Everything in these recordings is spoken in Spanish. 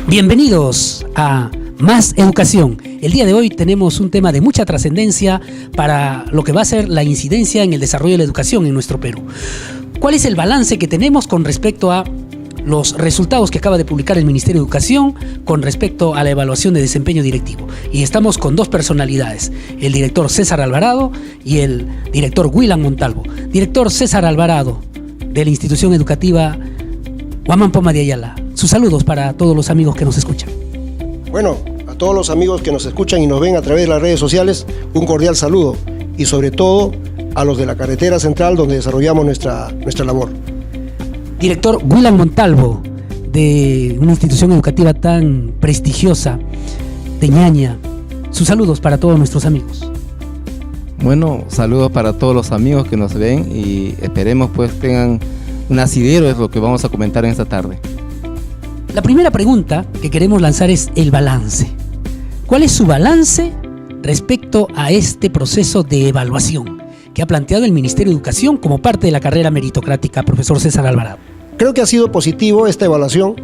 Bienvenidos a Más Educación. El día de hoy tenemos un tema de mucha trascendencia para lo que va a ser la incidencia en el desarrollo de la educación en nuestro Perú. ¿Cuál es el balance que tenemos con respecto a los resultados que acaba de publicar el Ministerio de Educación con respecto a la evaluación de desempeño directivo? Y estamos con dos personalidades, el director César Alvarado y el director Willan Montalvo. Director César Alvarado, de la institución educativa Huamán Poma de Ayala. Sus saludos para todos los amigos que nos escuchan. Bueno, a todos los amigos que nos escuchan y nos ven a través de las redes sociales, un cordial saludo y sobre todo a los de la carretera central donde desarrollamos nuestra labor. Director Willan Montalvo, de una institución educativa tan prestigiosa de Ñaña, sus saludos para todos nuestros amigos. Bueno, saludos para todos los amigos que nos ven y esperemos pues tengan un asidero, es lo que vamos a comentar en esta tarde. La primera pregunta que queremos lanzar es el balance. ¿Cuál es su balance respecto a este proceso de evaluación que ha planteado el Ministerio de Educación como parte de la carrera meritocrática, profesor César Alvarado? Creo que ha sido positivo esta evaluación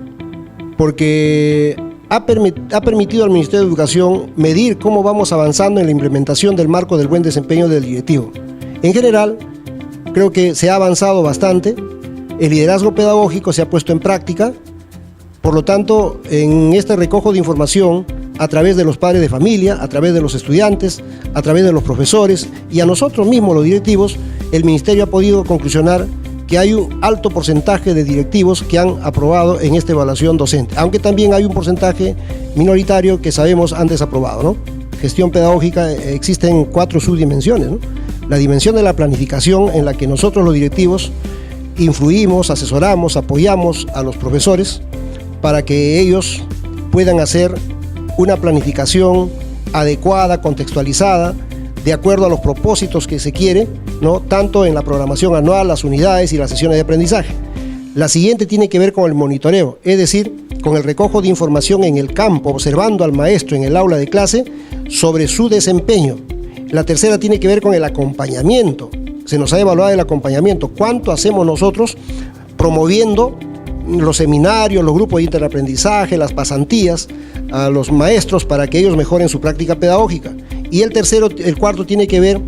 porque ha permitido al Ministerio de Educación medir cómo vamos avanzando en la implementación del marco del buen desempeño del directivo. En general, creo que se ha avanzado bastante, el liderazgo pedagógico se ha puesto en práctica. Por lo tanto, en este recojo de información, a través de los padres de familia, a través de los estudiantes, a través de los profesores y a nosotros mismos, los directivos, el Ministerio ha podido conclusionar que hay un alto porcentaje de directivos que han aprobado en esta evaluación docente, aunque también hay un porcentaje minoritario que sabemos han desaprobado, ¿no? Gestión pedagógica existen 4 subdimensiones, ¿no? La dimensión de la planificación, en la que nosotros los directivos influimos, asesoramos, apoyamos a los profesores para que ellos puedan hacer una planificación adecuada, contextualizada, de acuerdo a los propósitos que se quiere, ¿no? Tanto en la programación anual, las unidades y las sesiones de aprendizaje. La siguiente tiene que ver con el monitoreo, es decir, con el recojo de información en el campo, observando al maestro en el aula de clase sobre su desempeño. La tercera tiene que ver con el acompañamiento. Se nos ha evaluado el acompañamiento. ¿Cuánto hacemos nosotros promoviendo los seminarios, los grupos de interaprendizaje, las pasantías a los maestros para que ellos mejoren su práctica pedagógica? Y el cuarto tiene que ver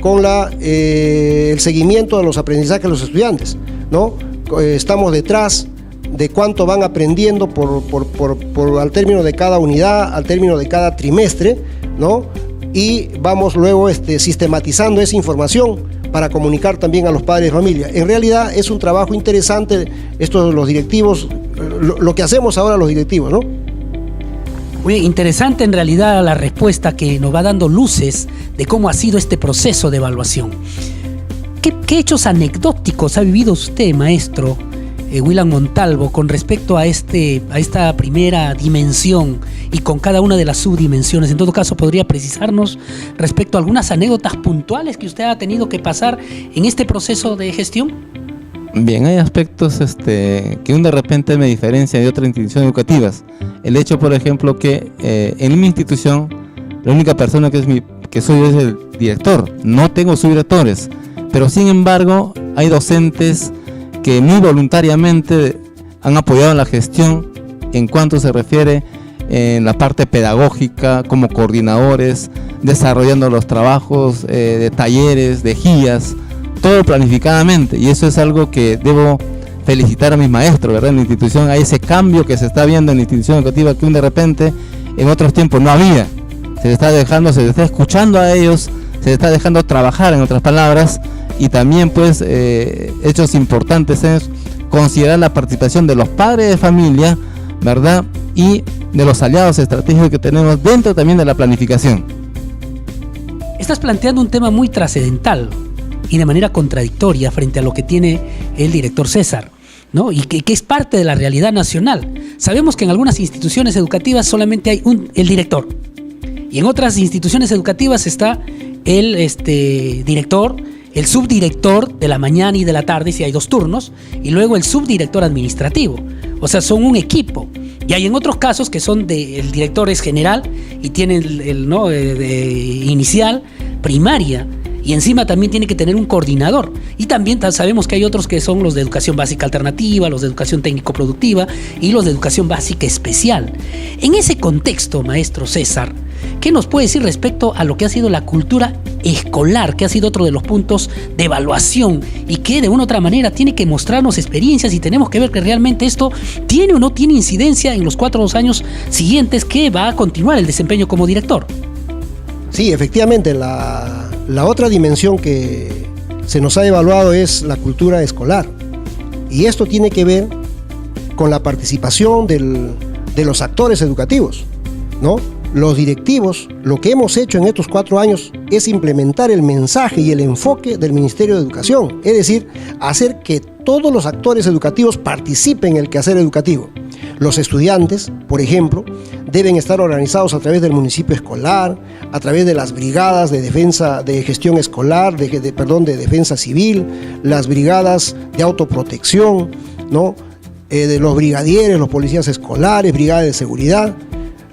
con el seguimiento de los aprendizajes de los estudiantes, ¿no? Estamos detrás de cuánto van aprendiendo al término de cada unidad, al término de cada trimestre, ¿no? Y vamos luego sistematizando esa información para comunicar también a los padres de familia. En realidad es un trabajo interesante, esto los directivos, lo que hacemos ahora los directivos, ¿no? Muy interesante en realidad la respuesta que nos va dando luces de cómo ha sido este proceso de evaluación. ¿Qué hechos anecdóticos ha vivido usted, maestro Willan Montalvo, con respecto a esta primera dimensión y con cada una de las subdimensiones? En todo caso, ¿podría precisarnos respecto a algunas anécdotas puntuales que usted ha tenido que pasar en este proceso de gestión? Bien, hay aspectos que de repente me diferencian de otras instituciones educativas. El hecho, por ejemplo, que en mi institución la única persona que soy es el director, no tengo subdirectores, pero sin embargo hay docentes que muy voluntariamente han apoyado la gestión en cuanto se refiere en la parte pedagógica, como coordinadores, desarrollando los trabajos de talleres, de guías, todo planificadamente, y eso es algo que debo felicitar a mis maestros, ¿verdad? En la institución hay ese cambio que se está viendo en la institución educativa que de repente en otros tiempos no había. Se les está escuchando a ellos, se les está dejando trabajar, en otras palabras, y también pues hechos importantes es considerar la participación de los padres de familia, ¿verdad? Y de los aliados estratégicos que tenemos dentro también de la planificación. Estás planteando un tema muy trascendental y de manera contradictoria frente a lo que tiene el director César, ¿no? Y que es parte de la realidad nacional. Sabemos que en algunas instituciones educativas solamente hay el director, y en otras instituciones educativas está el director, el subdirector de la mañana y de la tarde, si hay 2 turnos, y luego el subdirector administrativo. O sea, son un equipo. Y hay en otros casos que son el director es general y tiene el inicial, primaria y encima también tiene que tener un coordinador. Y también sabemos que hay otros que son los de educación básica alternativa, los de educación técnico-productiva y los de educación básica especial. En ese contexto, maestro César, ¿qué nos puede decir respecto a lo que ha sido la cultura escolar, que ha sido otro de los puntos de evaluación y que de una u otra manera tiene que mostrarnos experiencias y tenemos que ver que realmente esto tiene o no tiene incidencia en los 4 años siguientes que va a continuar el desempeño como director? Sí, efectivamente, la otra dimensión que se nos ha evaluado es la cultura escolar. Y esto tiene que ver con la participación de los actores educativos, ¿no? Los directivos, lo que hemos hecho en estos 4 años es implementar el mensaje y el enfoque del Ministerio de Educación, es decir, hacer que todos los actores educativos participen en el quehacer educativo. Los estudiantes, por ejemplo, deben estar organizados a través del municipio escolar, a través de las brigadas de defensa, de gestión escolar, de defensa civil, las brigadas de autoprotección, ¿no? De los brigadieres, los policías escolares, brigadas de seguridad,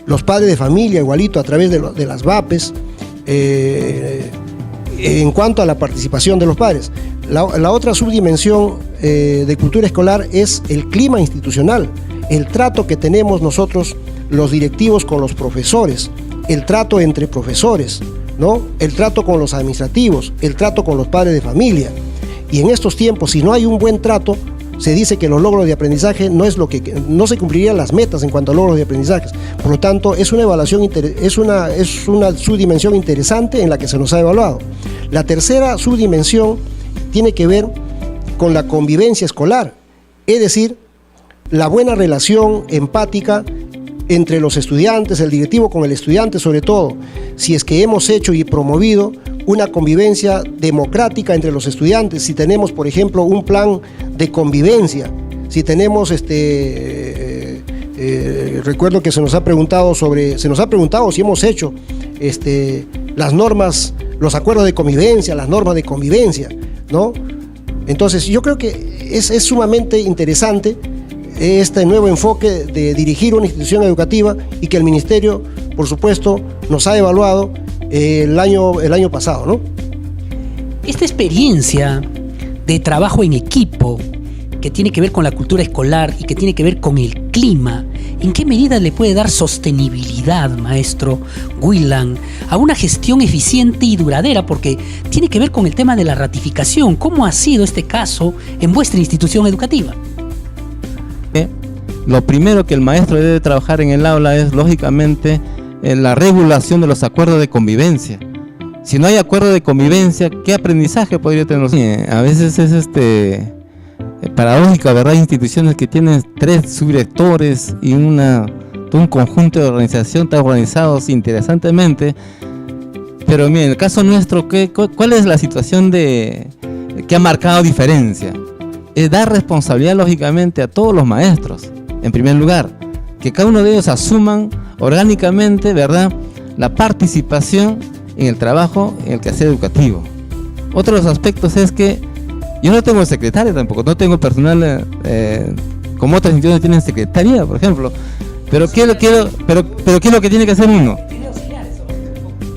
los padres de familia igualito a través de las VAPES, en cuanto a la participación de los padres. La otra subdimensión de cultura escolar es el clima institucional, el trato que tenemos nosotros los directivos con los profesores, el trato entre profesores, ¿no? El trato con los administrativos, el trato con los padres de familia. Y en estos tiempos, si no hay un buen trato, se dice que los logros de aprendizaje no se cumplirían las metas en cuanto a logros de aprendizaje. Por lo tanto, es una evaluación, es una subdimensión interesante en la que se nos ha evaluado. La tercera subdimensión tiene que ver con la convivencia escolar, es decir, la buena relación empática entre los estudiantes, el directivo con el estudiante sobre todo, si es que hemos hecho y promovido una convivencia democrática entre los estudiantes, si tenemos, por ejemplo, un plan de convivencia, si tenemos, recuerdo que se nos ha preguntado si hemos hecho las normas, los acuerdos de convivencia, las normas de convivencia, ¿no? Entonces, yo creo que es sumamente interesante este nuevo enfoque de dirigir una institución educativa y que el Ministerio, por supuesto, nos ha evaluado el año pasado, ¿no? Esta experiencia de trabajo en equipo que tiene que ver con la cultura escolar y que tiene que ver con el clima, ¿en qué medida le puede dar sostenibilidad, maestro Willan, a una gestión eficiente y duradera? Porque tiene que ver con el tema de la ratificación. ¿Cómo ha sido este caso en vuestra institución educativa? Lo primero que el maestro debe trabajar en el aula es, lógicamente, la regulación de los acuerdos de convivencia. Si no hay acuerdo de convivencia, ¿qué aprendizaje podría tener? A veces es paradójico, ¿verdad? Hay instituciones que tienen 3 subdirectores y todo un conjunto de organización tan organizados interesantemente. Pero miren, en el caso nuestro, ¿cuál es la situación que ha marcado diferencia? Es dar responsabilidad, lógicamente, a todos los maestros. En primer lugar, que cada uno de ellos asuman orgánicamente, ¿verdad?, la participación en el trabajo, en el quehacer educativo. Otro de los aspectos es que yo no tengo secretaria tampoco, no tengo personal como otras instituciones tienen secretaría, por ejemplo. Pero ¿qué es lo que tiene que hacer uno?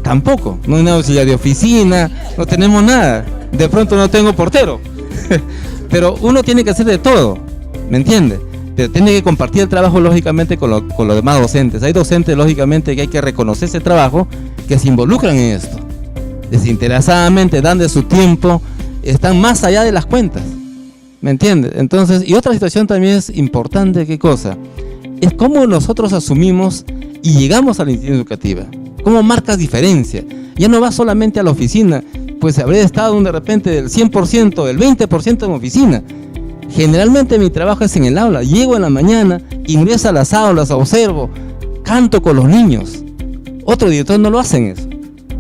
Tampoco, no hay una auxiliar de oficina, no tenemos nada. De pronto no tengo portero. Pero uno tiene que hacer de todo, ¿me entiende? Pero tiene que compartir el trabajo, lógicamente, con los demás docentes. Hay docentes, lógicamente, que hay que reconocer ese trabajo, que se involucran en esto. Desinteresadamente, dan de su tiempo, están más allá de las cuentas, ¿me entiende? Entonces, y otra situación también es importante, ¿qué cosa? Es cómo nosotros asumimos y llegamos a la institución educativa. ¿Cómo marcas diferencia? Ya no vas solamente a la oficina, pues habré estado de repente del 100%, del 20% en oficina. Generalmente mi trabajo es en el aula. Llego en la mañana, ingreso a las aulas, observo, canto con los niños. Otro director no lo hacen eso.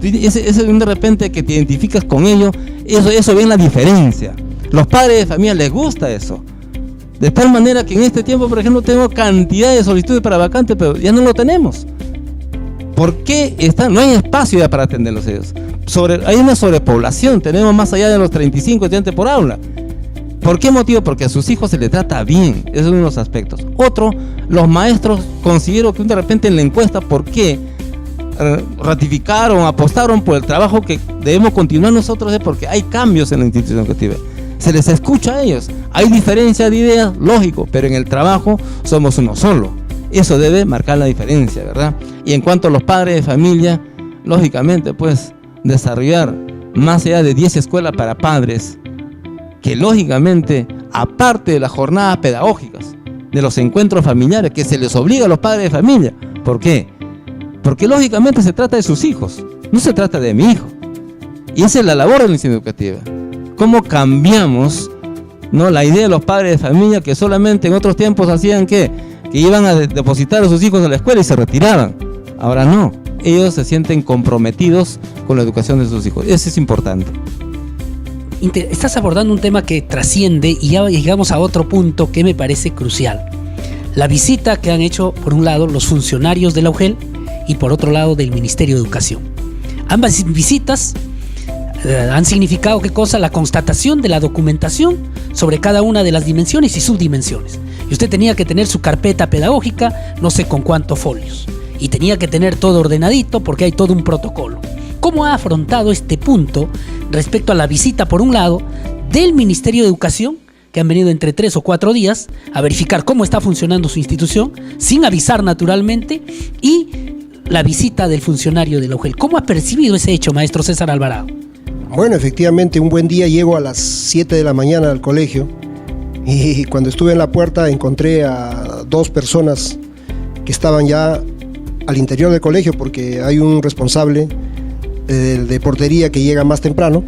Ese de repente que te identificas con ellos, eso ve la diferencia. Los padres de familia les gusta eso. De tal manera que en este tiempo, por ejemplo, tengo cantidad de solicitudes para vacantes, pero ya no lo tenemos. ¿Por qué no hay espacio ya para atenderlos ellos? Hay una sobrepoblación, tenemos más allá de los 35 estudiantes por aula. ¿Por qué motivo? Porque a sus hijos se les trata bien. Ese es uno de los aspectos. Otro, los maestros, considero que de repente en la encuesta, ¿por qué ratificaron, apostaron por el trabajo que debemos continuar nosotros, es porque hay cambios en la institución educativa. Se les escucha a ellos. Hay diferencia de ideas, lógico, pero en el trabajo somos uno solo. Eso debe marcar la diferencia, ¿verdad? Y en cuanto a los padres de familia, lógicamente, pues, desarrollar más allá de 10 escuelas para padres, que lógicamente, aparte de las jornadas pedagógicas, de los encuentros familiares, que se les obliga a los padres de familia. ¿Por qué? Porque lógicamente se trata de sus hijos, no se trata de mi hijo. Y esa es la labor de la institución educativa. ¿Cómo cambiamos, ¿no?, la idea de los padres de familia que solamente en otros tiempos hacían que iban a depositar a sus hijos en la escuela y se retiraban? Ahora no, ellos se sienten comprometidos con la educación de sus hijos. Eso es importante. Estás abordando un tema que trasciende y ya llegamos a otro punto que me parece crucial. La visita que han hecho, por un lado, los funcionarios de la UGEL y por otro lado del Ministerio de Educación. Ambas visitas han significado, ¿qué cosa? La constatación de la documentación sobre cada una de las dimensiones y subdimensiones. Y usted tenía que tener su carpeta pedagógica, no sé con cuántos folios. Y tenía que tener todo ordenadito porque hay todo un protocolo. ¿Cómo ha afrontado este punto respecto a la visita, por un lado, del Ministerio de Educación, que han venido entre 3 o 4 días a verificar cómo está funcionando su institución, sin avisar naturalmente, y la visita del funcionario de la UGEL? ¿Cómo ha percibido ese hecho, maestro César Alvarado? Bueno, efectivamente, un buen día llego a las 7 de la mañana al colegio y cuando estuve en la puerta encontré a 2 personas que estaban ya al interior del colegio, porque hay un responsable de portería que llega más temprano,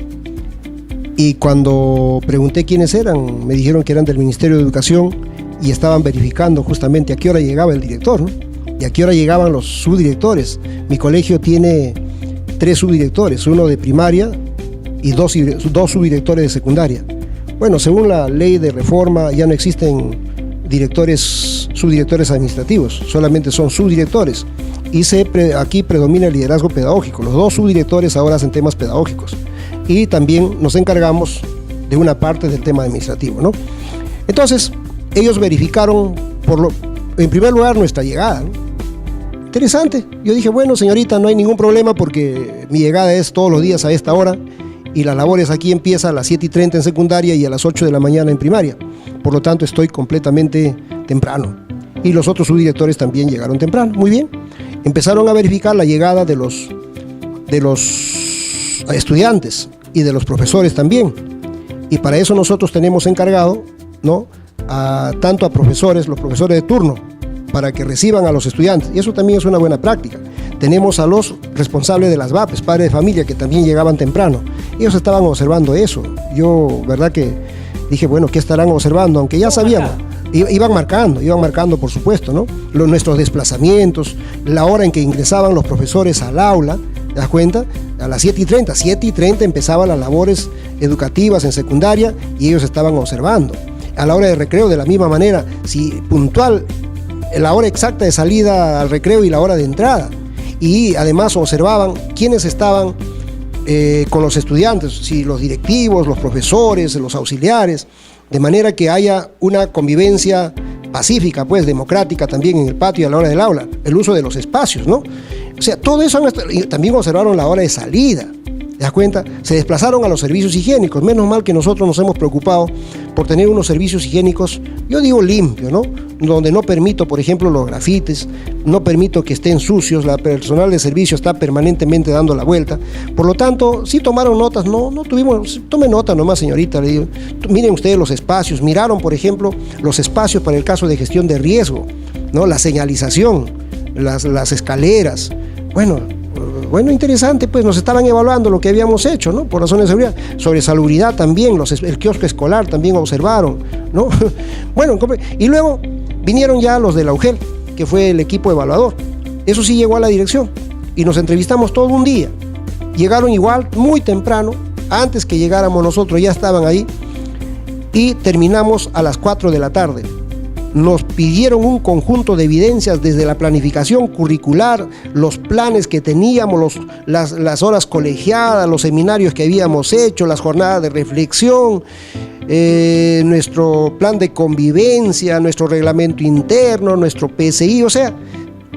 y cuando pregunté quiénes eran, me dijeron que eran del Ministerio de Educación y estaban verificando justamente a qué hora llegaba el director, ¿no?, y a qué hora llegaban los subdirectores. Mi colegio tiene 3 subdirectores, uno de primaria y 2 subdirectores de secundaria. Bueno, según la ley de reforma ya no existen subdirectores administrativos, solamente son subdirectores. Y aquí predomina el liderazgo pedagógico. Los 2 subdirectores ahora hacen temas pedagógicos. Y también nos encargamos de una parte del tema administrativo, ¿no? Entonces, ellos verificaron, en primer lugar, nuestra llegada, ¿no? Interesante. Yo dije, bueno, señorita, no hay ningún problema porque mi llegada es todos los días a esta hora y las labores aquí empiezan a las 7:30 en secundaria y a las 8 de la mañana en primaria. Por lo tanto, estoy completamente temprano. Y los otros subdirectores también llegaron temprano. Muy bien. Empezaron a verificar la llegada de los estudiantes y de los profesores también. Y para eso nosotros tenemos encargado, ¿no?, tanto a profesores, los profesores de turno, para que reciban a los estudiantes. Y eso también es una buena práctica. Tenemos a los responsables de las VAPES, padres de familia, que también llegaban temprano. Ellos estaban observando eso. Yo, verdad que dije, bueno, ¿qué estarán observando? Aunque ya sabíamos. Iban marcando, por supuesto, ¿no?, nuestros desplazamientos, la hora en que ingresaban los profesores al aula. ¿Te das cuenta? A las 7:30 empezaban las labores educativas en secundaria y ellos estaban observando. A la hora de recreo, de la misma manera, si puntual, la hora exacta de salida al recreo y la hora de entrada. Y además observaban quiénes estaban con los estudiantes, si los directivos, los profesores, los auxiliares, de manera que haya una convivencia pacífica, pues democrática también en el patio y a la hora del aula, el uso de los espacios, ¿no? O sea, todo eso. Y también observaron la hora de salida. ¿Te das cuenta? Se desplazaron a los servicios higiénicos. Menos mal que nosotros nos hemos preocupado por tener unos servicios higiénicos, yo digo limpios, ¿no?, donde no permito, por ejemplo, los grafites, no permito que estén sucios, la personal de servicio está permanentemente dando la vuelta. Por lo tanto, sí tomaron notas, no tuvimos, tome nota nomás, señorita, le digo. Miren ustedes los espacios, miraron, por ejemplo, los espacios para el caso de gestión de riesgo, ¿no?, la señalización, las escaleras. Bueno, interesante, pues nos estaban evaluando lo que habíamos hecho, ¿no?, por razones de seguridad. Sobre salubridad también, el kiosco escolar también observaron, ¿no? Bueno, y luego vinieron ya los de la UGEL, que fue el equipo evaluador. Eso sí llegó a la dirección y nos entrevistamos todo un día. Llegaron igual, muy temprano, antes que llegáramos nosotros ya estaban ahí, y terminamos a las 4 de la tarde. Nos pidieron un conjunto de evidencias desde la planificación curricular, los planes que teníamos, las horas colegiadas, los seminarios que habíamos hecho, las jornadas de reflexión, nuestro plan de convivencia, nuestro reglamento interno, nuestro PSI, o sea,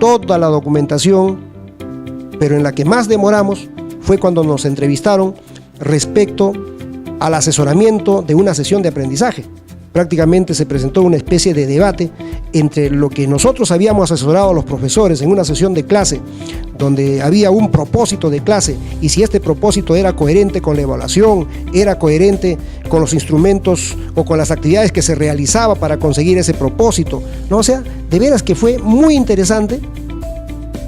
toda la documentación pero en la que más demoramos fue cuando nos entrevistaron respecto al asesoramiento de una sesión de aprendizaje. Prácticamente se presentó una especie de debate entre lo que nosotros habíamos asesorado a los profesores en una sesión de clase, donde había un propósito de clase, y si este propósito era coherente con la evaluación, era coherente con los instrumentos o con las actividades que se realizaba para conseguir ese propósito, ¿no? O sea, de veras que fue muy interesante,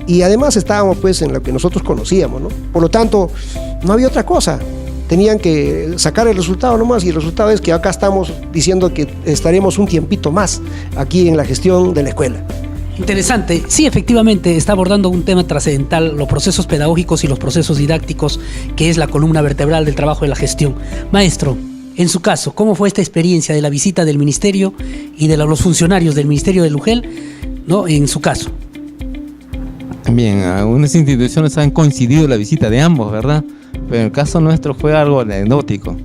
y además estábamos pues en lo que nosotros conocíamos, ¿no? Por lo tanto, no había otra cosa. Tenían que sacar el resultado nomás, y el resultado es que acá estamos diciendo que estaremos un tiempito más aquí en la gestión de la escuela. Interesante. Sí, efectivamente, está abordando un tema trascendental, los procesos pedagógicos y los procesos didácticos, que es la columna vertebral del trabajo de la gestión. Maestro, en su caso, ¿cómo fue esta experiencia de la visita del ministerio y de los funcionarios del Ministerio del UGEL, ¿no? En su caso. Bien, algunas instituciones han coincidido la visita de ambos, ¿verdad? Pero en el caso nuestro fue algo anecdótico.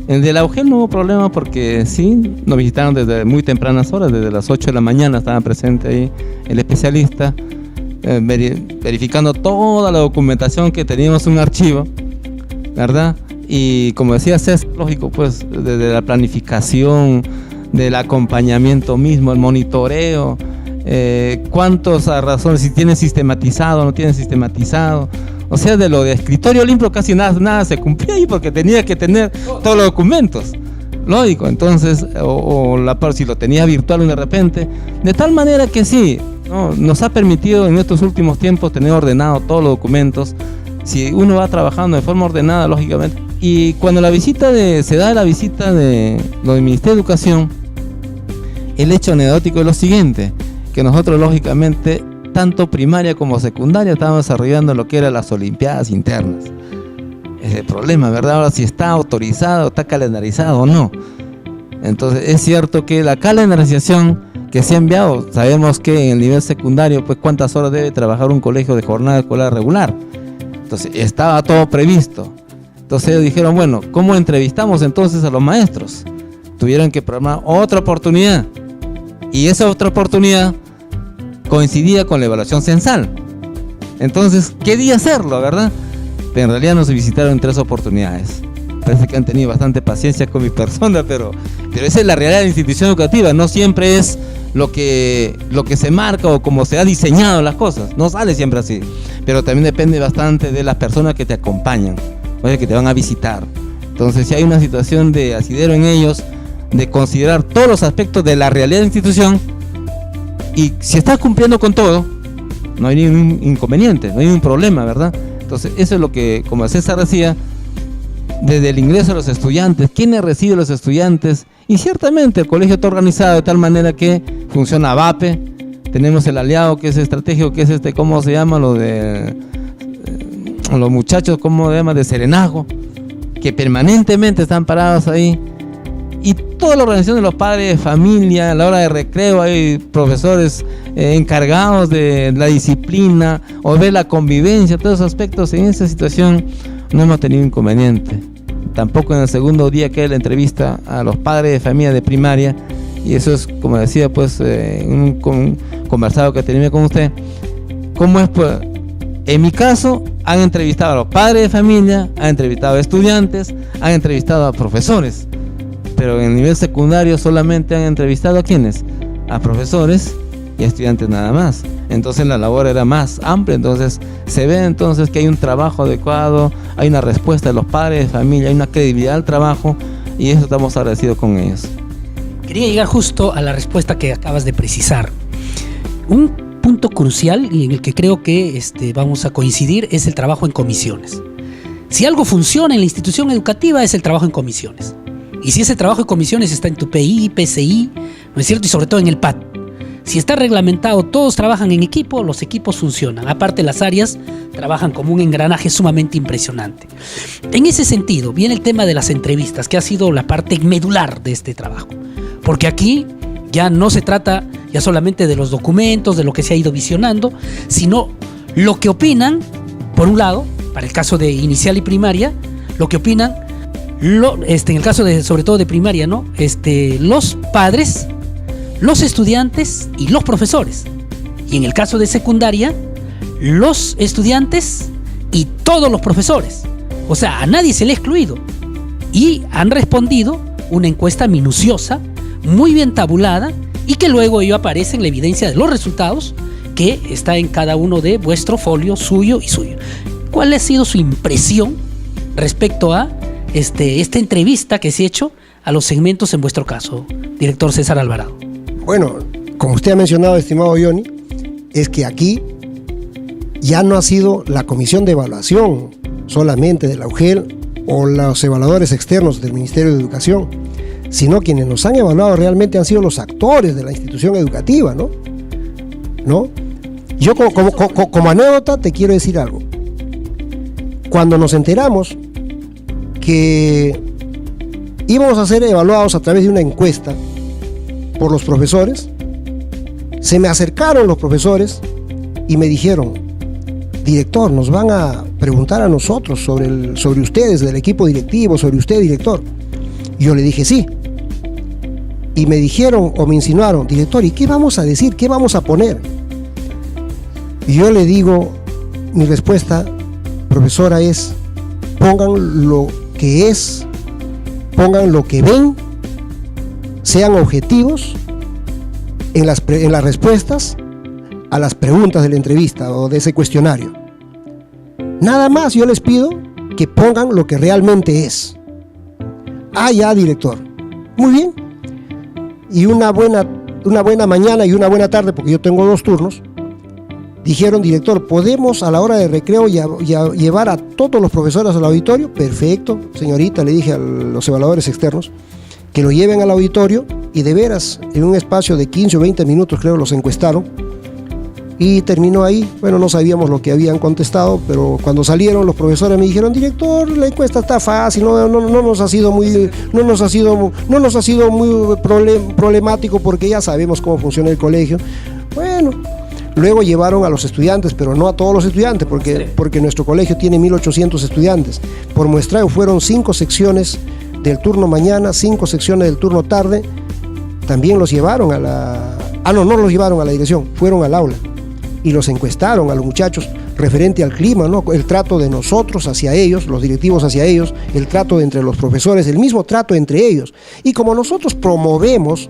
El de la UGEL no hubo problema porque sí, nos visitaron desde muy tempranas horas, desde las 8 de la mañana estaba presente ahí el especialista, verificando toda la documentación que teníamos en un archivo, ¿verdad? Y como decía César, lógico, pues desde la planificación, del acompañamiento mismo, el monitoreo, cuántos a razón, si tienen sistematizado o no tienen sistematizado. O sea, de lo de escritorio limpio casi nada se cumplía ahí porque tenía que tener todos los documentos. Lógico, entonces, si lo tenía virtual de repente, de tal manera que sí, ¿no? Nos ha permitido en estos últimos tiempos tener ordenado todos los documentos. Si uno va trabajando de forma ordenada, lógicamente. Y cuando se da la visita de lo del Ministerio de Educación, el hecho anecdótico es lo siguiente, que nosotros lógicamente tanto primaria como secundaria estábamos desarrollando lo que eran las olimpiadas internas. Es el problema, ¿verdad? Ahora si está autorizado, está calendarizado o no. Entonces es cierto que la calendarización que se ha enviado, sabemos que en el nivel secundario, pues cuántas horas debe trabajar un colegio de jornada escolar regular. Entonces estaba todo previsto. Entonces ellos dijeron, bueno, ¿cómo entrevistamos entonces a los maestros? Tuvieron que programar otra oportunidad. Y esa otra oportunidad coincidía con la evaluación censal. Entonces, ¿qué día hacerlo, verdad? Pero en realidad nos visitaron en 3 oportunidades. Parece que han tenido bastante paciencia con mi persona, pero esa es la realidad de la institución educativa. No siempre es lo que se marca o como se ha diseñado las cosas. No sale siempre así. Pero también depende bastante de las personas que te acompañan, o sea, que te van a visitar. Entonces, si hay una situación de asidero en ellos, de considerar todos los aspectos de la realidad de la institución, y si estás cumpliendo con todo, no hay ningún inconveniente, no hay ningún problema, ¿verdad? Entonces, eso es lo que, como César decía, desde el ingreso de los estudiantes, quiénes reciben los estudiantes, y ciertamente el colegio está organizado de tal manera que funciona VAPE, tenemos el aliado que es estratégico, que es ¿cómo se llama? Los muchachos, ¿cómo se llama? De Serenazgo, que permanentemente están parados ahí. Y toda la organización de los padres de familia, a la hora de recreo, hay profesores encargados de la disciplina o de la convivencia, todos esos aspectos. En esa situación no hemos tenido inconveniente. Tampoco en el segundo día que hay la entrevista a los padres de familia de primaria, y eso es, como decía, pues, un conversado que tenía con usted. ¿Cómo es? Pues, en mi caso, han entrevistado a los padres de familia, han entrevistado a estudiantes, han entrevistado a profesores. Pero en el nivel secundario solamente han entrevistado a ¿quiénes? A profesores y a estudiantes nada más. Entonces la labor era más amplia, entonces se ve entonces que hay un trabajo adecuado, hay una respuesta de los padres de familia, hay una credibilidad al trabajo, y eso estamos agradecidos con ellos. Quería llegar justo a la respuesta que acabas de precisar. Un punto crucial y en el que creo que vamos a coincidir es el trabajo en comisiones. Si algo funciona en la institución educativa es el trabajo en comisiones. Y si ese trabajo de comisiones está en tu PI, PCI, ¿no es cierto? Y sobre todo en el PAT. Si está reglamentado, todos trabajan en equipo, los equipos funcionan. Aparte, las áreas trabajan como un engranaje sumamente impresionante. En ese sentido, viene el tema de las entrevistas, que ha sido la parte medular de este trabajo. Porque aquí ya no se trata ya solamente de los documentos, de lo que se ha ido visionando, sino lo que opinan, por un lado, para el caso de inicial y primaria, lo que opinan, en el caso de, sobre todo de primaria, ¿no? Los padres, los estudiantes y los profesores. Y en el caso de secundaria, los estudiantes y todos los profesores. O sea, a nadie se le ha excluido. Y han respondido una encuesta minuciosa, muy bien tabulada, y que luego ello aparece en la evidencia de los resultados que está en cada uno de vuestro folio, suyo y suyo. ¿Cuál ha sido su impresión respecto a esta entrevista que se ha hecho a los segmentos en vuestro caso, director César Alvarado? Bueno, como usted ha mencionado, estimado Johnny, es que aquí ya no ha sido la comisión de evaluación solamente de la UGEL o los evaluadores externos del Ministerio de Educación, sino quienes nos han evaluado realmente han sido los actores de la institución educativa, ¿no? Yo como anécdota te quiero decir algo. Cuando nos enteramos que íbamos a ser evaluados a través de una encuesta por los profesores, se me acercaron los profesores y me dijeron: director, nos van a preguntar a nosotros sobre ustedes, del equipo directivo, sobre usted, director. Y yo le dije sí. Y me dijeron o me insinuaron: director, ¿y qué vamos a decir? ¿Qué vamos a poner? Y yo le digo, mi respuesta, profesora, es: pongan lo que es, pongan lo que ven, sean objetivos en las respuestas a las preguntas de la entrevista o de ese cuestionario. Nada más yo les pido que pongan lo que realmente es. Ah, ya, director. Muy bien. Y una buena mañana y una buena tarde, porque yo tengo 2 turnos, dijeron: director, ¿podemos a la hora de recreo llevar a todos los profesores al auditorio? Perfecto, señorita, le dije a los evaluadores externos que lo lleven al auditorio, y de veras, en un espacio de 15 o 20 minutos creo los encuestaron, y terminó ahí. Bueno, no sabíamos lo que habían contestado, pero cuando salieron los profesores me dijeron: director, la encuesta está fácil, no nos ha sido muy problemático, porque ya sabemos cómo funciona el colegio. Bueno, luego llevaron a los estudiantes, pero no a todos los estudiantes, porque nuestro colegio tiene 1.800 estudiantes. Por muestreo fueron 5 secciones del turno mañana, 5 secciones del turno tarde. También los llevaron no los llevaron a la dirección, fueron al aula y los encuestaron a los muchachos referente al clima, ¿no? El trato de nosotros hacia ellos, los directivos hacia ellos, el trato entre los profesores, el mismo trato entre ellos. Y como nosotros promovemos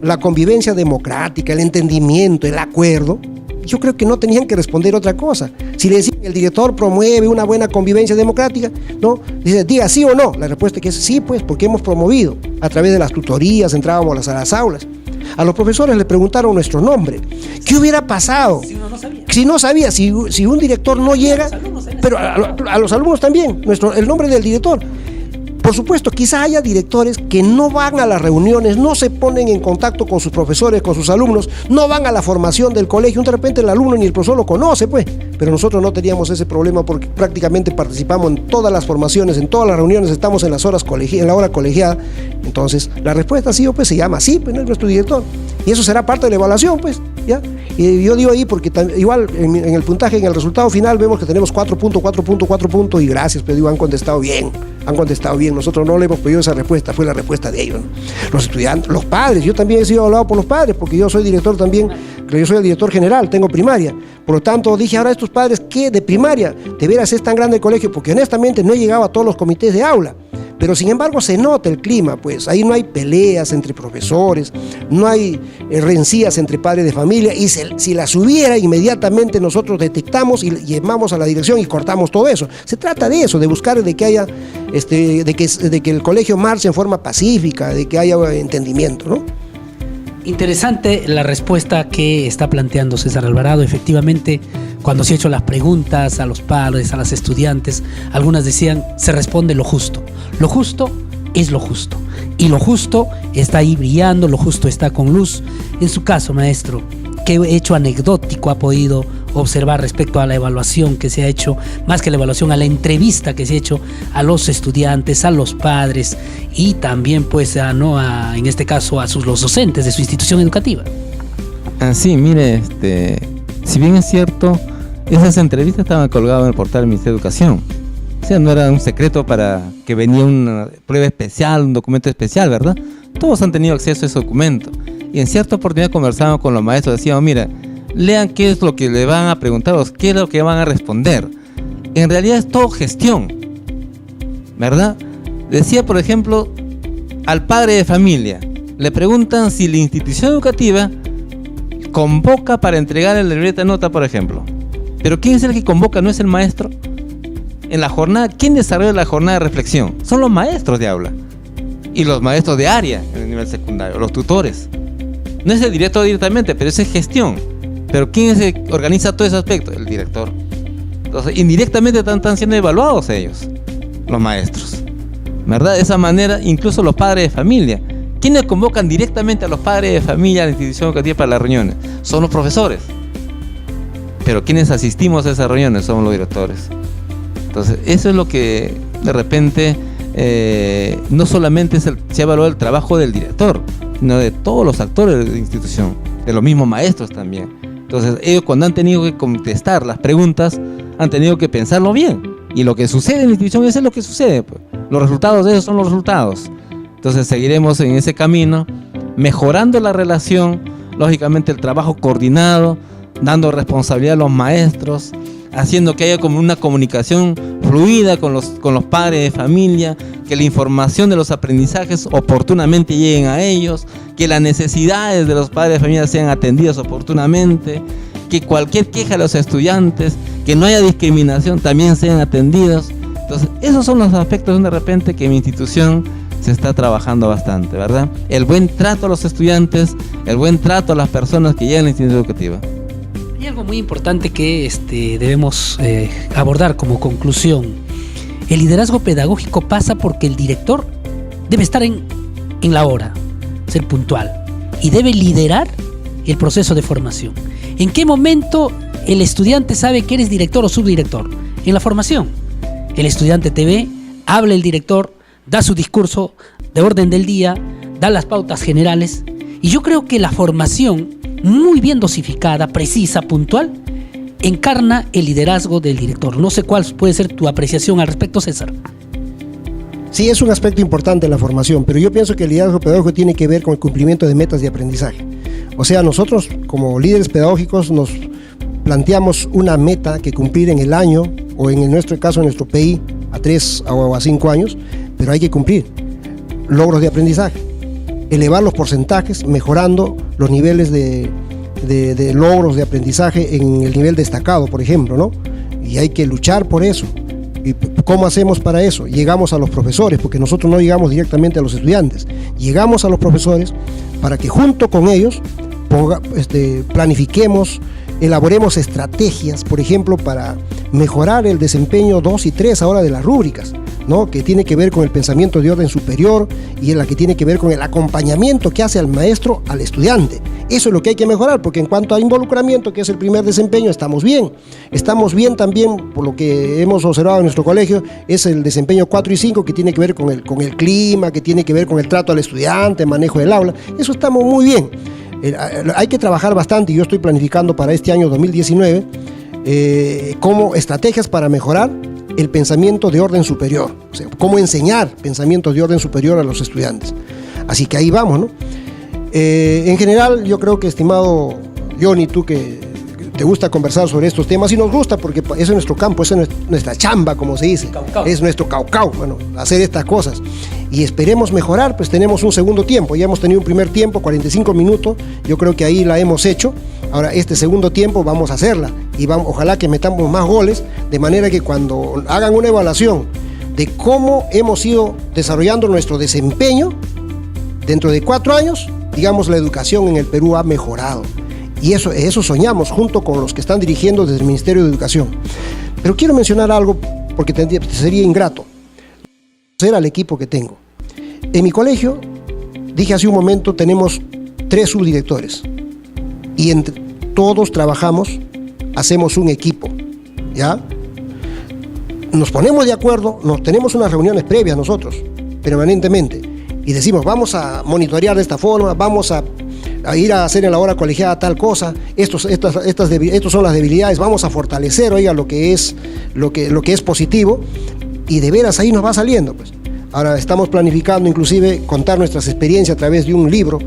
la convivencia democrática, el entendimiento, el acuerdo, yo creo que no tenían que responder otra cosa. Si le decían: el director promueve una buena convivencia democrática, ¿no? Dice: diga sí o no. La respuesta que es sí, pues, porque hemos promovido a través de las tutorías, entrábamos a las aulas. A los profesores les preguntaron nuestro nombre. ¿Qué hubiera pasado si no sabía? Si un director no llega, pero a los alumnos también, el nombre del director. Por supuesto, quizá haya directores que no van a las reuniones, no se ponen en contacto con sus profesores, con sus alumnos, no van a la formación del colegio. De repente el alumno ni el profesor lo conoce, pues. Pero nosotros no teníamos ese problema, porque prácticamente participamos en todas las formaciones, en todas las reuniones, estamos en en la hora colegiada. Entonces, la respuesta ha sido, pues, se llama así, pues, no es nuestro director. Y eso será parte de la evaluación, pues, ¿ya? Y yo digo ahí porque igual en el puntaje, en el resultado final, vemos que tenemos 4 puntos, y gracias, pero digo, han contestado bien. Nosotros no le hemos pedido esa respuesta, fue la respuesta de ellos, ¿no? Los estudiantes, los padres, yo también he sido evaluado por los padres, porque yo soy director también, yo soy el director general, tengo primaria. Por lo tanto, dije: ahora estos padres, ¿qué de primaria? De veras es tan grande el colegio, porque honestamente no he llegado a todos los comités de aula. Pero sin embargo se nota el clima, pues ahí no hay peleas entre profesores, no hay rencillas entre padres de familia, y si las hubiera, inmediatamente nosotros detectamos y llamamos a la dirección y cortamos todo eso. Se trata de eso, de buscar de que haya, de que el colegio marche en forma pacífica, de que haya entendimiento, ¿no? Interesante la respuesta que está planteando César Alvarado. Efectivamente, cuando se han hecho las preguntas a los padres, a los estudiantes, algunas decían: se responde lo justo. Lo justo es lo justo. Y lo justo está ahí brillando, lo justo está con luz. En su caso, maestro, ¿qué hecho anecdótico ha podido observar respecto a la evaluación que se ha hecho, más que la evaluación, a la entrevista que se ha hecho a los estudiantes, a los padres y también, pues, en este caso, a los docentes de su institución educativa? Sí, mire, si bien es cierto, esas entrevistas estaban colgadas en el portal del Ministerio de Educación. O sea, no era un secreto para que venía una prueba especial, un documento especial, ¿verdad? Todos han tenido acceso a ese documento. Y en cierta oportunidad conversábamos con los maestros, decíamos: mira, lean qué es lo que le van a preguntar o qué es lo que van a responder. En realidad es todo gestión, ¿verdad? Decía, por ejemplo, al padre de familia, le preguntan si la institución educativa convoca para entregar el libreta de nota, por ejemplo. Pero ¿quién es el que convoca? ¿No es el maestro? En la jornada, ¿quién desarrolla la jornada de reflexión? Son los maestros de aula y los maestros de área en el nivel secundario, los tutores. No es el director directamente, pero esa es gestión. Pero ¿quién es el que organiza todo ese aspecto? El director. Entonces, indirectamente están siendo evaluados ellos, los maestros, ¿verdad? De esa manera, incluso los padres de familia. ¿Quiénes convocan directamente a los padres de familia a la institución educativa para las reuniones? Son los profesores. Pero quienes asistimos a esas reuniones somos los directores. Entonces, eso es lo que de repente no solamente se ha evaluado el trabajo del director, sino de todos los actores de la institución, de los mismos maestros también. Entonces, ellos cuando han tenido que contestar las preguntas, han tenido que pensarlo bien. Y lo que sucede en la institución, eso es lo que sucede, pues. Los resultados de eso son los resultados. Entonces, seguiremos en ese camino, mejorando la relación, lógicamente el trabajo coordinado, dando responsabilidad a los maestros, haciendo que haya como una comunicación fluida con los padres de familia, que la información de los aprendizajes oportunamente lleguen a ellos, que las necesidades de los padres de familia sean atendidas oportunamente, que cualquier queja de los estudiantes, que no haya discriminación, también sean atendidos. Entonces, esos son los aspectos de repente que en mi institución se está trabajando bastante, ¿verdad? El buen trato a los estudiantes, el buen trato a las personas que llegan a la institución educativa. Hay algo muy importante que debemos abordar como conclusión. El liderazgo pedagógico pasa porque el director debe estar en la hora, ser puntual, y debe liderar el proceso de formación. ¿En qué momento el estudiante sabe que eres director o subdirector? En la formación. El estudiante te ve, habla el director, da su discurso de orden del día, da las pautas generales, y yo creo que la formación, muy bien dosificada, precisa, puntual, encarna el liderazgo del director. No sé cuál puede ser tu apreciación al respecto, César. Sí, es un aspecto importante la formación, pero yo pienso que el liderazgo pedagógico tiene que ver con el cumplimiento de metas de aprendizaje. O sea, nosotros como líderes pedagógicos nos planteamos una meta que cumplir en el año, o en nuestro caso, en nuestro PI, a 3 o a 5 años, pero hay que cumplir logros de aprendizaje, elevar los porcentajes, mejorando los niveles de logros de aprendizaje en el nivel destacado, por ejemplo, ¿no? Y hay que luchar por eso. ¿Y cómo hacemos para eso? Llegamos a los profesores, porque nosotros no llegamos directamente a los estudiantes, llegamos a los profesores para que junto con ellos planifiquemos, elaboremos estrategias, por ejemplo, para mejorar el desempeño 2 y 3 ahora de las rúbricas, ¿no? Que tiene que ver con el pensamiento de orden superior y en la que tiene que ver con el acompañamiento que hace al maestro al estudiante. Eso es lo que hay que mejorar, porque en cuanto a involucramiento, que es el primer desempeño, estamos bien. Estamos bien también, por lo que hemos observado en nuestro colegio, es el desempeño 4 y 5, que tiene que ver con el clima, que tiene que ver con el trato al estudiante, el manejo del aula. Eso estamos muy bien. Hay que trabajar bastante, y yo estoy planificando para este año 2019 como estrategias para mejorar el pensamiento de orden superior, o sea, cómo enseñar pensamientos de orden superior a los estudiantes. Así que ahí vamos, ¿no? En general, yo creo que, estimado Johnny, tú que te gusta conversar sobre estos temas, y nos gusta porque eso es nuestro campo, eso es nuestra chamba, como se dice, es nuestro caucao, bueno, hacer estas cosas. Y esperemos mejorar, pues tenemos un segundo tiempo, ya hemos tenido un primer tiempo, 45 minutos, yo creo que ahí la hemos hecho. Ahora este segundo tiempo vamos a hacerla, y ojalá que metamos más goles, de manera que cuando hagan una evaluación de cómo hemos ido desarrollando nuestro desempeño, dentro de 4 años, digamos, la educación en el Perú ha mejorado. Y eso soñamos junto con los que están dirigiendo desde el Ministerio de Educación. Pero quiero mencionar algo, porque sería ingrato conocer al equipo que tengo. En mi colegio, dije hace un momento, tenemos 3 subdirectores, y entre todos trabajamos, hacemos un equipo, ¿ya? Nos ponemos de acuerdo, tenemos unas reuniones previas nosotros, permanentemente, y decimos, vamos a monitorear de esta forma, vamos a ir a hacer en la hora colegiada tal cosa, estos son las debilidades, vamos a fortalecer, oiga, lo que es positivo, y de veras ahí nos va saliendo, pues. Ahora estamos planificando inclusive contar nuestras experiencias a través de un libro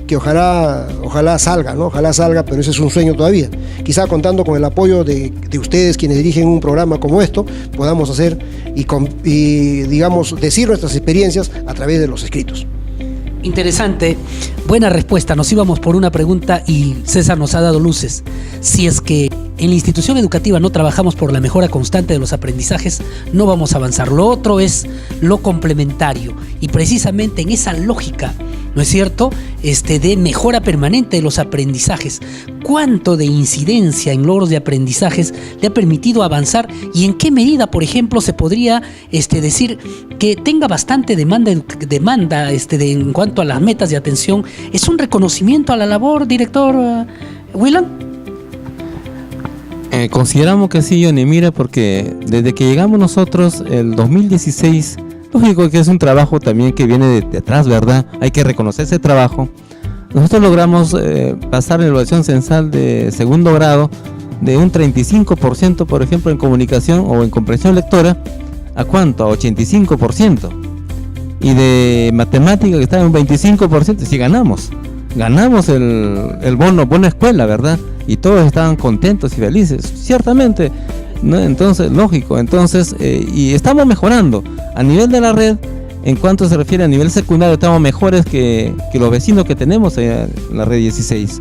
que ojalá salga, ¿no? Ojalá salga, pero ese es un sueño todavía. Quizá contando con el apoyo de ustedes, quienes dirigen un programa como esto, podamos hacer y digamos, decir nuestras experiencias a través de los escritos. Interesante, buena respuesta. Nos íbamos por una pregunta y César nos ha dado luces. Si es que en la institución educativa no trabajamos por la mejora constante de los aprendizajes, no vamos a avanzar. Lo otro es lo complementario y precisamente en esa lógica, ¿no es cierto?, de mejora permanente de los aprendizajes. ¿Cuánto de incidencia en logros de aprendizajes le ha permitido avanzar y en qué medida, por ejemplo, se podría decir que tenga bastante demanda en cuanto a las metas de atención? ¿Es un reconocimiento a la labor, director Willan? Consideramos que sí, Johnny. Mira, porque desde que llegamos nosotros, el 2016, lógico que es un trabajo también que viene de atrás, ¿verdad? Hay que reconocer ese trabajo. Nosotros logramos pasar la evaluación censal de segundo grado de un 35%, por ejemplo, en comunicación o en comprensión lectora, ¿a cuánto? A 85%. Y de matemática, que estaba en un 25%, sí ganamos el bono escuela, ¿verdad? Y todos estaban contentos y felices, ciertamente, ¿no? Entonces, lógico, y estamos mejorando a nivel de la red. En cuanto se refiere a nivel secundario, estamos mejores que los vecinos que tenemos en la red 16.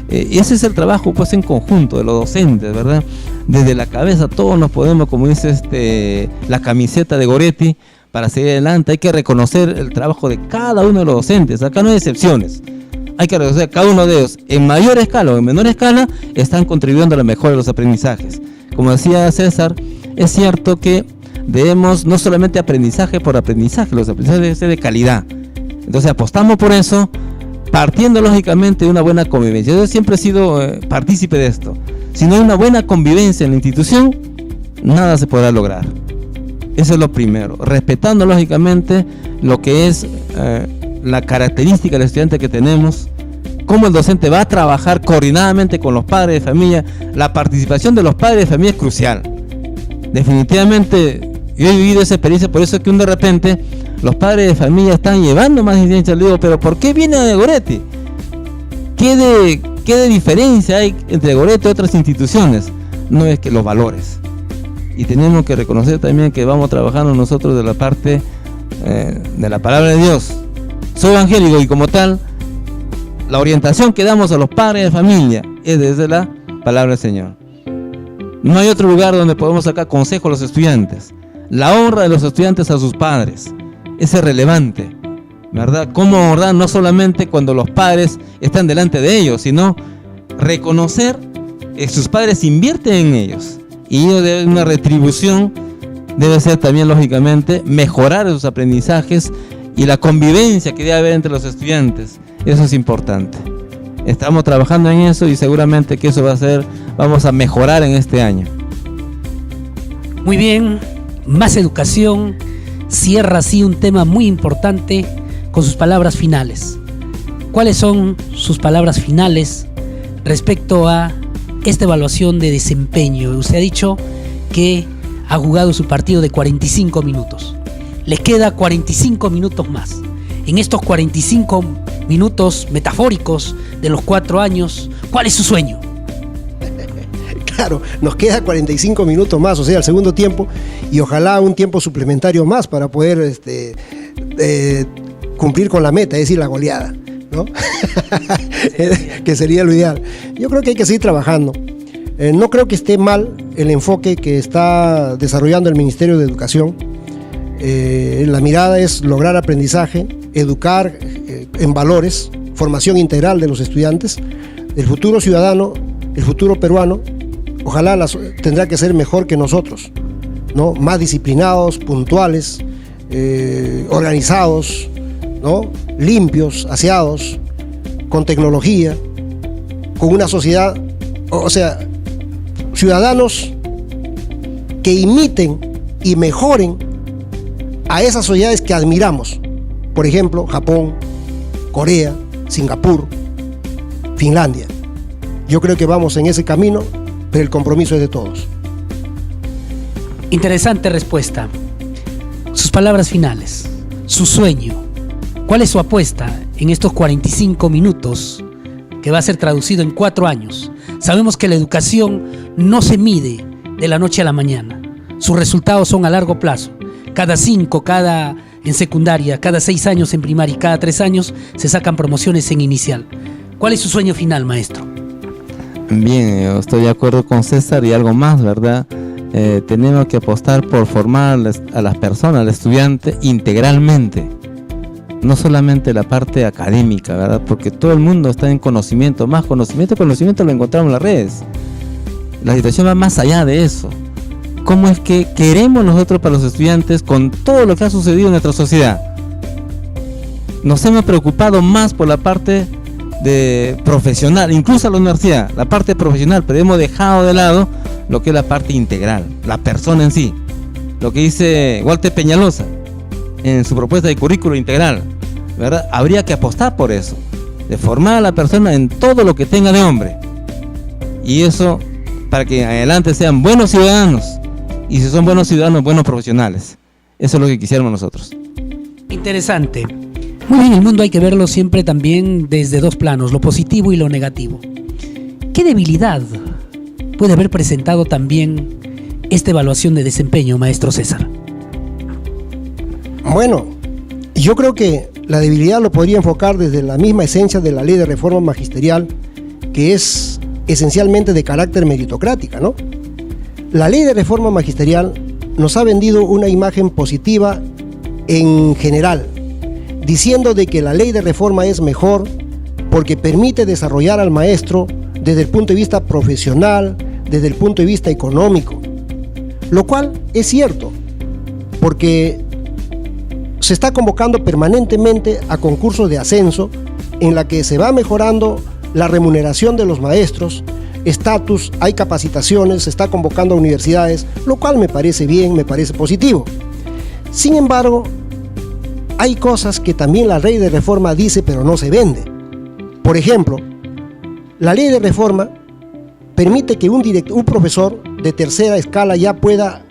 Y ese es el trabajo, pues, en conjunto de los docentes, ¿verdad? Desde la cabeza todos nos podemos, como dice la camiseta de Goretti, para seguir adelante. Hay que reconocer el trabajo de cada uno de los docentes. Acá no hay excepciones. Hay que reconocer a cada uno de ellos, en mayor escala o en menor escala, están contribuyendo a la mejora de los aprendizajes. Como decía César, es cierto que debemos no solamente aprendizaje por aprendizaje, los aprendizajes deben ser de calidad. Entonces apostamos por eso, partiendo lógicamente de una buena convivencia. Yo siempre he sido partícipe de esto. Si no hay una buena convivencia en la institución, nada se podrá lograr. Eso es lo primero, respetando lógicamente lo que es la característica del estudiante que tenemos, cómo el docente va a trabajar coordinadamente con los padres de familia. La participación de los padres de familia es crucial. Definitivamente, yo he vivido esa experiencia, por eso es que de repente los padres de familia están llevando más incidencia. Le digo, pero ¿por qué viene de Goretti? ¿Qué de diferencia hay entre Goretti y otras instituciones? No es que los valores. Y tenemos que reconocer también que vamos trabajando nosotros de la parte de la palabra de Dios. Soy evangélico y como tal, la orientación que damos a los padres de familia es desde la palabra del Señor. No hay otro lugar donde podemos sacar consejo a los estudiantes. La honra de los estudiantes a sus padres, ese es relevante, ¿verdad? Cómo honrar no solamente cuando los padres están delante de ellos, sino reconocer que sus padres invierten en ellos y ellos deben una retribución. Debe ser también, lógicamente, mejorar sus aprendizajes y la convivencia que debe haber entre los estudiantes. Eso es importante. Estamos trabajando en eso y seguramente que eso vamos a mejorar en este año. Muy bien, más educación. Cierra así un tema muy importante con sus palabras finales. ¿Cuáles son sus palabras finales respecto a esta evaluación de desempeño? Usted ha dicho que ha jugado su partido de 45 minutos. Le queda 45 minutos más. En estos 45 minutos metafóricos de los 4 años, ¿cuál es su sueño? Claro, nos queda 45 minutos más, o sea, el segundo tiempo, y ojalá un tiempo suplementario más para poder cumplir con la meta, es decir, la goleada, ¿no? Que sería lo ideal. Yo creo que hay que seguir trabajando. No creo que esté mal el enfoque que está desarrollando el Ministerio de Educación. La mirada es lograr aprendizaje, educar en valores, formación integral de los estudiantes. El futuro ciudadano, el futuro peruano, ojalá tendrá que ser mejor que nosotros, ¿no? Más disciplinados, puntuales, organizados, ¿no? Limpios, aseados, con tecnología, con una sociedad, o sea, ciudadanos que imiten y mejoren a esas sociedades que admiramos. Por ejemplo, Japón, Corea, Singapur, Finlandia. Yo creo que vamos en ese camino, pero el compromiso es de todos. Interesante respuesta. Sus palabras finales, su sueño. ¿Cuál es su apuesta en estos 45 minutos que va a ser traducido en 4 años? Sabemos que la educación no se mide de la noche a la mañana. Sus resultados son a largo plazo. Cada 5, en secundaria, cada 6 años en primaria y cada 3 años se sacan promociones en inicial. ¿Cuál es su sueño final, maestro? Bien, yo estoy de acuerdo con César y algo más, ¿verdad? Tenemos que apostar por formar a las personas, al estudiante integralmente. No solamente la parte académica, ¿verdad? Porque todo el mundo está en conocimiento, más conocimiento lo encontramos en las redes. La situación va más allá de eso. ¿Cómo es que queremos nosotros para los estudiantes con todo lo que ha sucedido en nuestra sociedad? Nos hemos preocupado más por la parte de profesional, incluso a la universidad, la parte profesional, pero hemos dejado de lado lo que es la parte integral, la persona en sí. Lo que dice Walter Peñalosa en su propuesta de currículo integral, ¿verdad? Habría que apostar por eso, de formar a la persona en todo lo que tenga de hombre. Y eso para que adelante sean buenos ciudadanos. Y si son buenos ciudadanos, buenos profesionales. Eso es lo que quisiéramos nosotros. Interesante. Muy bien, el mundo hay que verlo siempre también desde 2 planos, lo positivo y lo negativo. ¿Qué debilidad puede haber presentado también esta evaluación de desempeño, maestro César? Bueno, yo creo que la debilidad lo podría enfocar desde la misma esencia de la ley de reforma magisterial, que es esencialmente de carácter meritocrática, ¿no? La ley de reforma magisterial nos ha vendido una imagen positiva en general, diciendo de que la ley de reforma es mejor porque permite desarrollar al maestro desde el punto de vista profesional, desde el punto de vista económico, lo cual es cierto, porque se está convocando permanentemente a concursos de ascenso en la que se va mejorando la remuneración de los maestros, estatus, hay capacitaciones, se está convocando a universidades, lo cual me parece bien, me parece positivo. Sin embargo, hay cosas que también la ley de reforma dice pero no se vende. Por ejemplo, la ley de reforma permite que un profesor de tercera escala ya pueda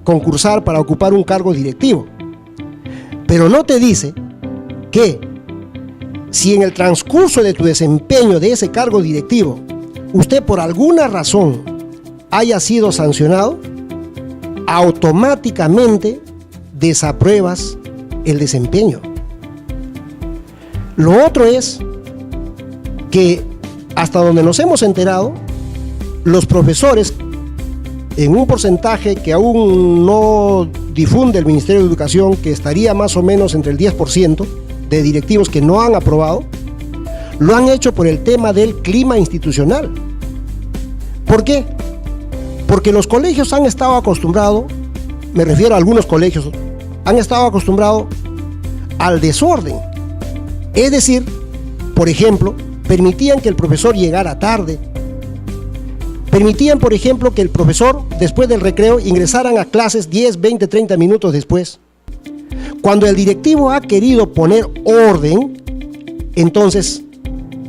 concursar para ocupar un cargo directivo, pero no te dice que si en el transcurso de tu desempeño de ese cargo directivo usted por alguna razón haya sido sancionado, automáticamente desapruebas el desempeño. Lo otro es que hasta donde nos hemos enterado, los profesores, en un porcentaje que aún no difunde el Ministerio de Educación, que estaría más o menos entre el 10% de directivos que no han aprobado, lo han hecho por el tema del clima institucional. ¿Por qué? Porque los colegios han estado acostumbrados, me refiero a algunos colegios, han estado acostumbrados al desorden. Es decir, por ejemplo, permitían que el profesor llegara tarde, permitían, por ejemplo, que el profesor, después del recreo, ingresaran a clases 10, 20, 30 minutos después. Cuando el directivo ha querido poner orden, entonces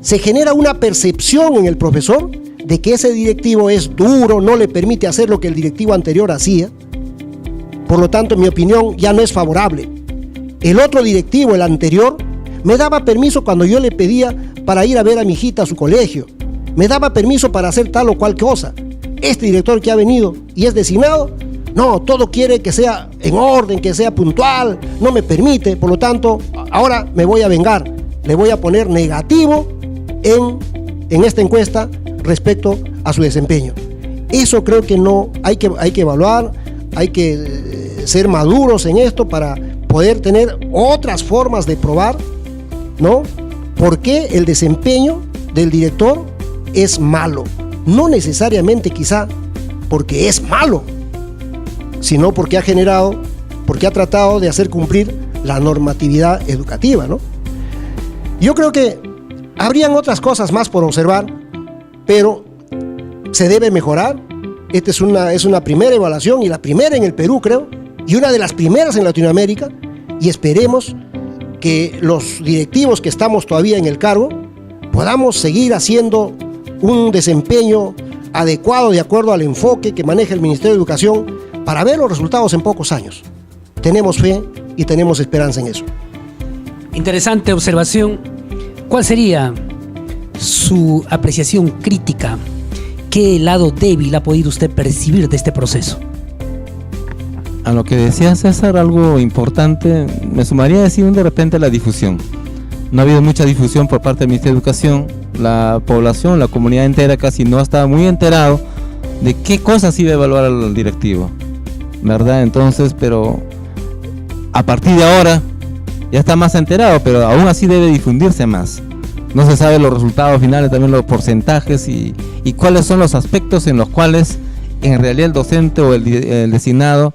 se genera una percepción en el profesor de que ese directivo es duro, no le permite hacer lo que el directivo anterior hacía. Por lo tanto, en mi opinión, ya no es favorable. El otro directivo, el anterior, me daba permiso cuando yo le pedía para ir a ver a mi hijita a su colegio. Me daba permiso para hacer tal o cual cosa. Este director que ha venido y es designado, no, todo quiere que sea en orden, que sea puntual, no me permite. Por lo tanto, ahora me voy a vengar. Le voy a poner negativo en esta encuesta respecto a su desempeño. Eso creo que no, hay que evaluar, hay que ser maduros en esto para poder tener otras formas de probar, ¿no? ¿Por qué el desempeño del director es malo? No necesariamente quizá porque es malo, sino porque ha tratado de hacer cumplir la normatividad educativa, ¿no? Yo creo que habrían otras cosas más por observar, pero se debe mejorar. Esta es una primera evaluación y la primera en el Perú, creo, y una de las primeras en Latinoamérica, y esperemos que los directivos que estamos todavía en el cargo podamos seguir haciendo un desempeño adecuado de acuerdo al enfoque que maneja el Ministerio de Educación para ver los resultados en pocos años. Tenemos fe y tenemos esperanza en eso. Interesante observación. ¿Cuál sería su apreciación crítica? ¿Qué lado débil ha podido usted percibir de este proceso? A lo que decía César, algo importante, me sumaría a decir de repente la difusión. No ha habido mucha difusión por parte del Ministerio de Educación. La población, la comunidad entera casi no estaba muy enterado de qué cosas iba a evaluar el directivo, ¿verdad? Entonces, pero a partir de ahora ya está más enterado, pero aún así debe difundirse más. No se sabe los resultados finales, también los porcentajes y cuáles son los aspectos en los cuales en realidad el docente o el designado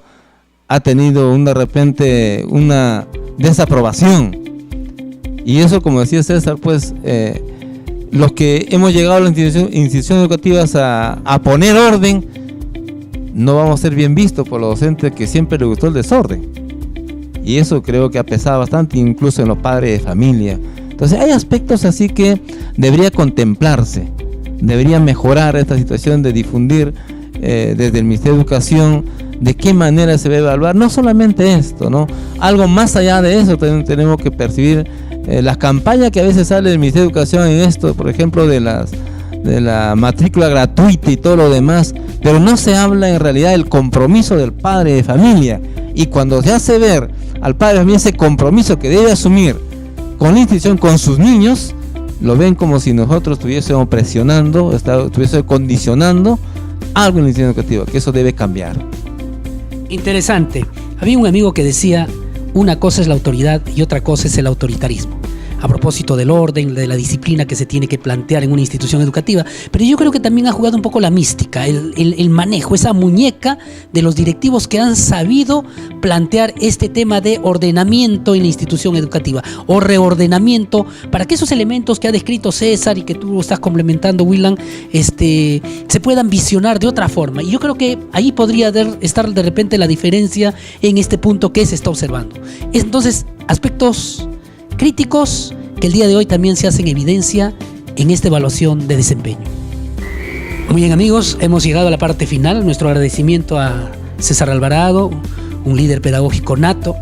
ha tenido de repente una desaprobación. Y eso, como decía César, pues los que hemos llegado a las instituciones educativas a poner orden, no vamos a ser bien vistos por los docentes que siempre les gustó el desorden. Y eso creo que ha pesado bastante, incluso en los padres de familia. Entonces hay aspectos así que debería contemplarse, debería mejorar esta situación de difundir desde el Ministerio de Educación de qué manera se debe evaluar, no solamente esto, ¿no? Algo más allá de eso también tenemos que percibir las campañas que a veces sale del Ministerio de Educación en esto, por ejemplo de la matrícula gratuita y todo lo demás, pero no se habla en realidad del compromiso del padre de familia, y cuando se hace ver al padre de familia ese compromiso que debe asumir con la institución, con sus niños, lo ven como si nosotros estuviésemos presionando, estuviésemos condicionando algo en la institución educativa, que eso debe cambiar. Interesante. Había un amigo que decía, una cosa es la autoridad y otra cosa es el autoritarismo. A propósito del orden, de la disciplina que se tiene que plantear en una institución educativa, pero yo creo que también ha jugado un poco la mística, el manejo, esa muñeca de los directivos que han sabido plantear este tema de ordenamiento en la institución educativa o reordenamiento para que esos elementos que ha descrito César y que tú estás complementando, Willan, se puedan visionar de otra forma. Y yo creo que ahí podría estar de repente la diferencia en este punto que se está observando. Entonces, aspectos críticos que el día de hoy también se hacen evidencia en esta evaluación de desempeño. Muy bien, amigos, hemos llegado a la parte final. Nuestro agradecimiento a César Alvarado, un líder pedagógico nato.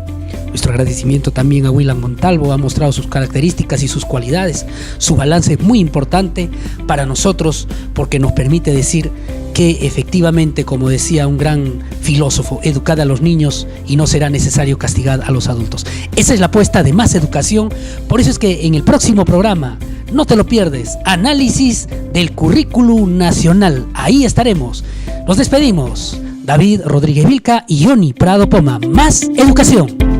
Nuestro agradecimiento también a Willan Montalvo, ha mostrado sus características y sus cualidades. Su balance es muy importante para nosotros porque nos permite decir que efectivamente, como decía un gran filósofo, educad a los niños y no será necesario castigar a los adultos. Esa es la apuesta de Más Educación. Por eso es que en el próximo programa, no te lo pierdes, análisis del currículum nacional. Ahí estaremos. Nos despedimos. David Rodríguez Vilca y Yoni Prado Poma. Más Educación.